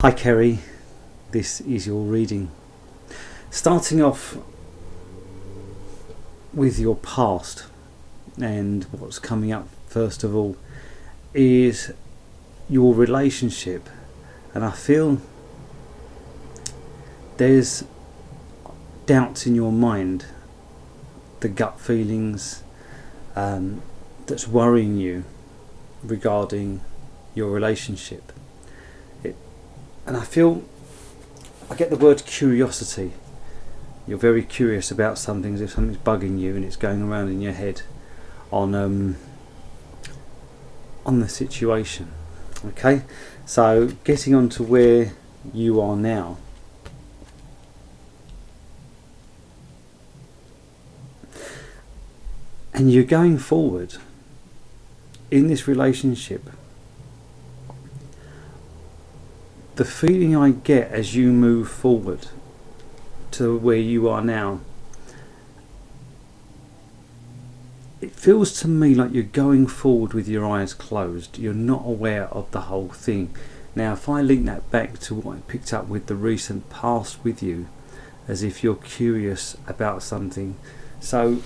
Hi Kerry, this is your reading. Starting off with your past, and what's coming up first of all is your relationship, and I feel there's doubts in your mind, the gut feelings that's worrying you regarding your relationship. And I get the word curiosity. You're very curious about something, as if something's bugging you and it's going around in your head on the situation. Okay, so getting on to where you are now. And you're going forward in this relationship. The feeling I get as you move forward to where you are now, it feels to me like you're going forward with your eyes closed. You're not aware of the whole thing. Now, if I link that back to what I picked up with the recent past with you, as if you're curious about something, so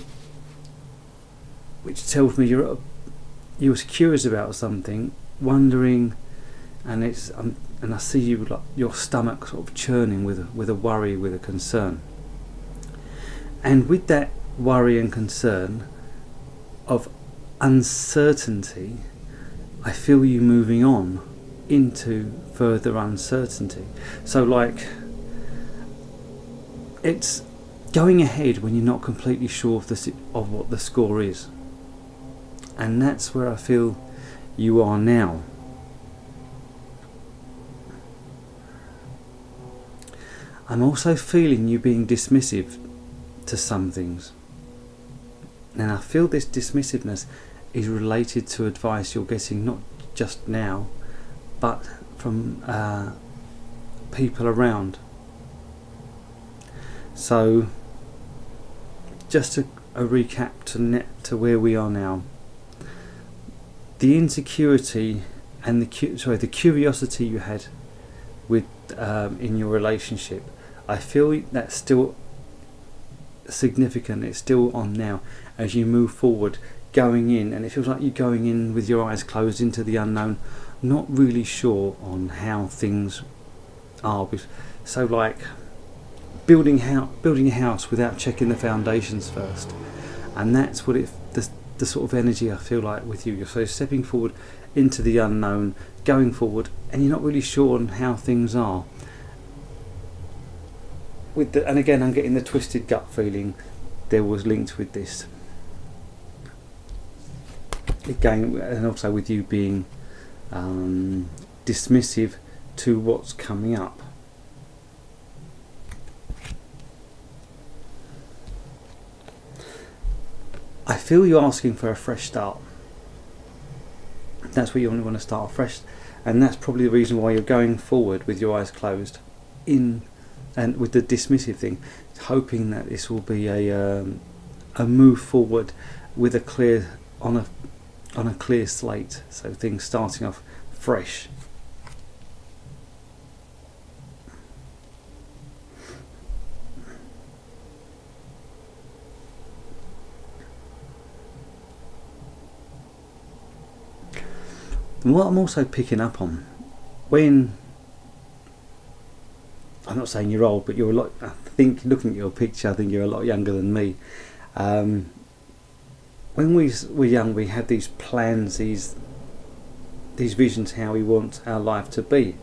which tells me you was curious about something, wondering, and it's and I see you like your stomach sort of churning with a worry, with a concern. And with that worry and concern of uncertainty, I feel you moving on into further uncertainty. So like, it's going ahead when you're not completely sure of what the score is. And that's where I feel you are now. I'm also feeling you being dismissive to some things. And I feel this dismissiveness is related to advice you're getting, not just now, but from people around. So, just a recap to where we are now. The insecurity and the curiosity you had with in your relationship, I feel that's still significant. It's still on now as you move forward, going in, and it feels like you're going in with your eyes closed into the unknown, not really sure on how things are. So like building a house without checking the foundations first, and that's what the sort of energy I feel like with you. You're so stepping forward into the unknown, going forward, and you're not really sure on how things are. And again, I'm getting the twisted gut feeling there was linked with this. Again, and also with you being dismissive to what's coming up. I feel you're asking for a fresh start. That's what you want to start fresh, and that's probably the reason why you're going forward with your eyes closed, and with the dismissive thing, hoping that this will be a move forward with a clear on a clear slate. So things starting off fresh. And what I'm also picking up on, when I'm not saying you're old, but you're a lot. I think looking at your picture, I think you're a lot younger than me. When we were young, we had these plans, these visions, how we want our life to be,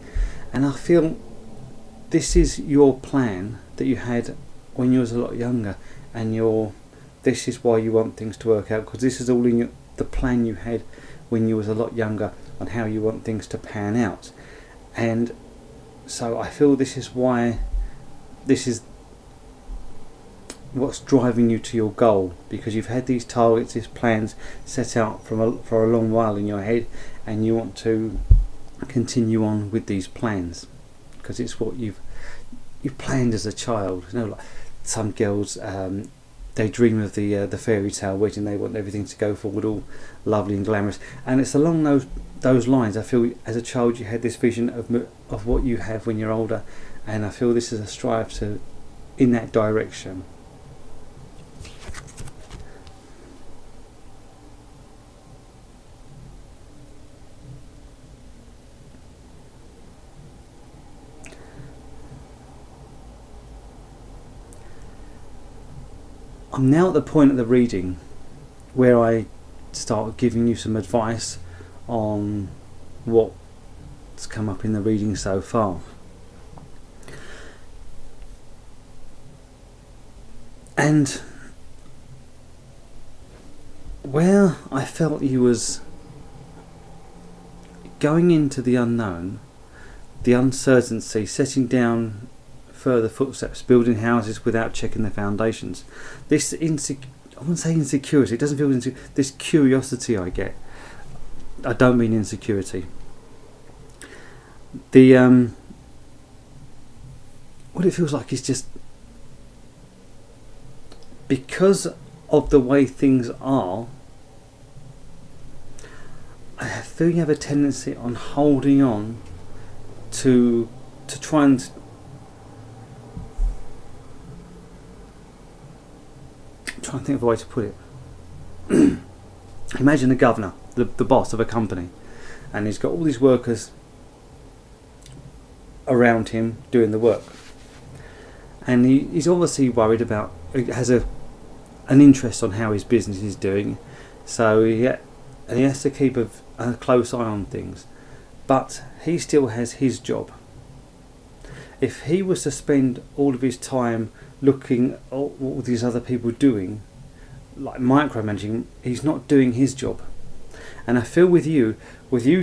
and I feel this is your plan that you had when you was a lot younger, and this is why you want things to work out, because this is all in the plan you had when you was a lot younger on how you want things to pan out. And so I feel this is what's driving you to your goal, because you've had these targets, these plans set out for a long while in your head, and you want to continue on with these plans because it's what you've planned as a child. You know, like some girls they dream of the fairy tale wedding. They want everything to go forward all lovely and glamorous. And it's along those lines. I feel as a child you had this vision of what you have when you're older, and I feel this is a strive to in that direction. I'm now at the point of the reading where I start giving you some advice on what's come up in the reading so far. And where I felt you was going into the unknown, the uncertainty, setting down further footsteps, building houses without checking the foundations. This I wouldn't say insecurity. It doesn't feel insecure. This curiosity I get. I don't mean insecurity. The what it feels like is just because of the way things are. I feel you have a tendency on holding on to try and trying to think of a way to put it. Imagine a governor, the boss of a company, and he's got all these workers around him doing the work, and he's obviously worried about, has an interest on how his business is doing, so he has to keep a close eye on things, but he still has his job. If he was to spend all of his time looking at what these other people doing, like micromanaging, he's not doing his job. And I feel with you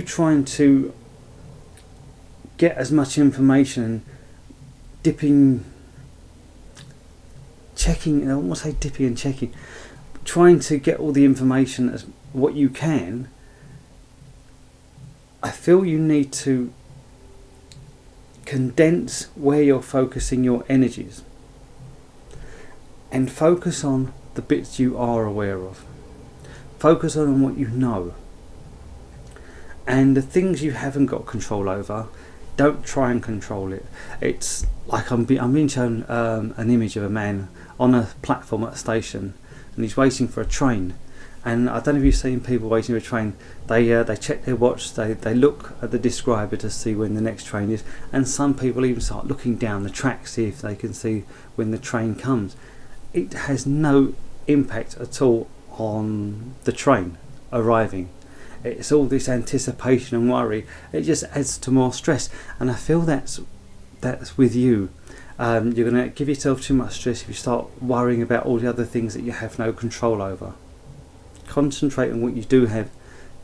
trying to get as much information, checking, I won't say dipping and checking, trying to get all the information as what you can. I feel you need to condense where you're focusing your energies and focus on the bits you are aware of. Focus on what you know, and the things you haven't got control over, don't try and control it. It's like I'm being shown an image of a man on a platform at a station, and he's waiting for a train. And I don't know if you've seen people waiting for a train. They check their watch. They look at the describer to see when the next train is. And some people even start looking down the track, see if they can see when the train comes. It has no impact at all on the train arriving. It's all this anticipation and worry. It just adds to more stress. And I feel that's with you. You're going to give yourself too much stress if you start worrying about all the other things that you have no control over. Concentrate on what you do have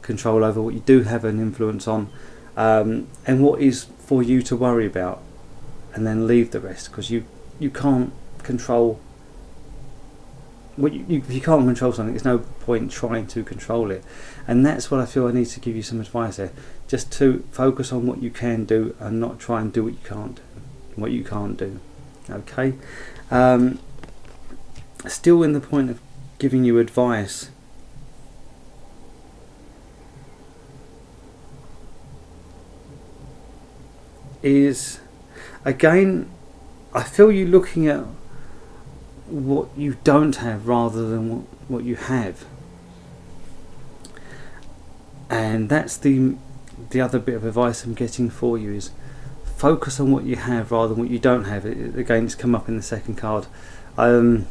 control over, what you do have an influence on, and what is for you to worry about, and then leave the rest, because you can't control what if you can't control something, there's no point trying to control it. And that's what I feel I need to give you some advice there, just to focus on what you can do and not try and do what you can't do. Okay. Still in the point of giving you advice, is again, I feel you looking at what you don't have rather than what you have, and that's the other bit of advice I'm getting for you, is focus on what you have rather than what you don't have. Again, it's come up in the second card. For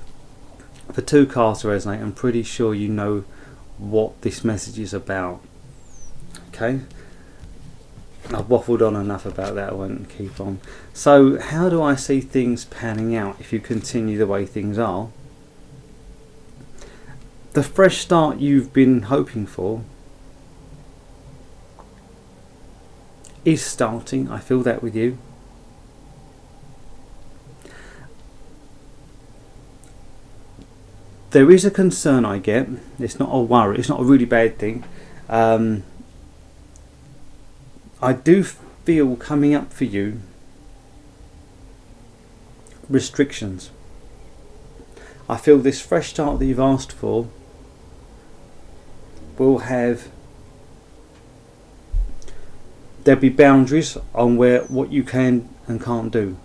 two cards to resonate, I'm pretty sure you know what this message is about. Okay, I've waffled on enough about that, I won't keep on. So how do I see things panning out if you continue the way things are? The fresh start you've been hoping for is starting. I feel that with you. There is a concern I get. It's not a worry. It's not a really bad thing. I do feel coming up for you restrictions. I feel this fresh start that you've asked for will have, there'll be boundaries on what you can and can't do.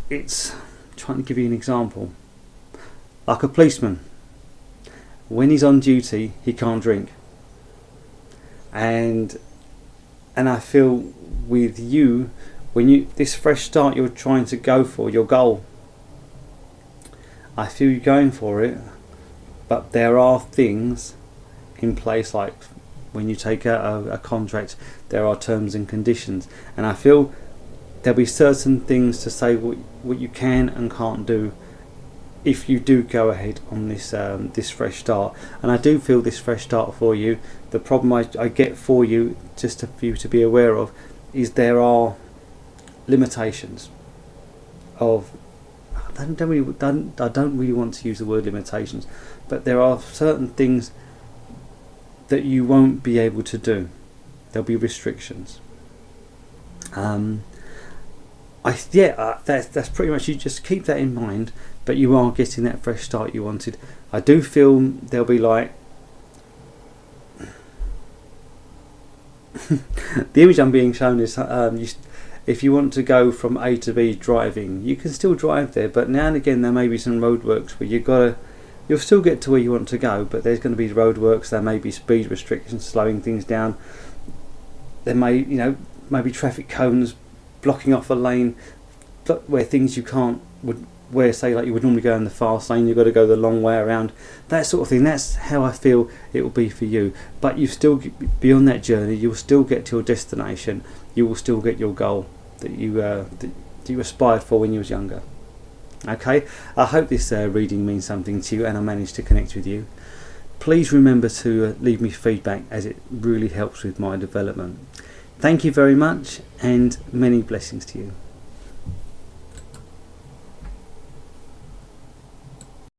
It's trying to give you an example. Like a policeman, when he's on duty, he can't drink. And I feel with you, this fresh start you're trying to go for, your goal, I feel you're going for it, but there are things in place, like when you take a contract, there are terms and conditions, and I feel there'll be certain things to say what you can and can't do if you do go ahead on this fresh start. And I do feel this fresh start for you, the problem I get for you, just for you to be aware of, is there are limitations of, I don't really want to use the word limitations, but there are certain things that you won't be able to do. There'll be restrictions. That's pretty much, you just keep that in mind, but you are getting that fresh start you wanted. I do feel there'll be like the image I'm being shown is if you want to go from A to B driving, you can still drive there, but now and again there may be some roadworks where you'll still get to where you want to go, but there's going to be roadworks, there may be speed restrictions slowing things down, there may maybe traffic cones blocking off a lane where things you can't, where say like you would normally go in the fast lane, you've got to go the long way around, that sort of thing. That's how I feel it will be for you, but you still be on that journey, you'll still get to your destination, you will still get your goal that you aspired for when you was younger. Okay, I hope this reading means something to you and I managed to connect with you. Please remember to leave me feedback, as it really helps with my development. Thank you very much, and many blessings to you.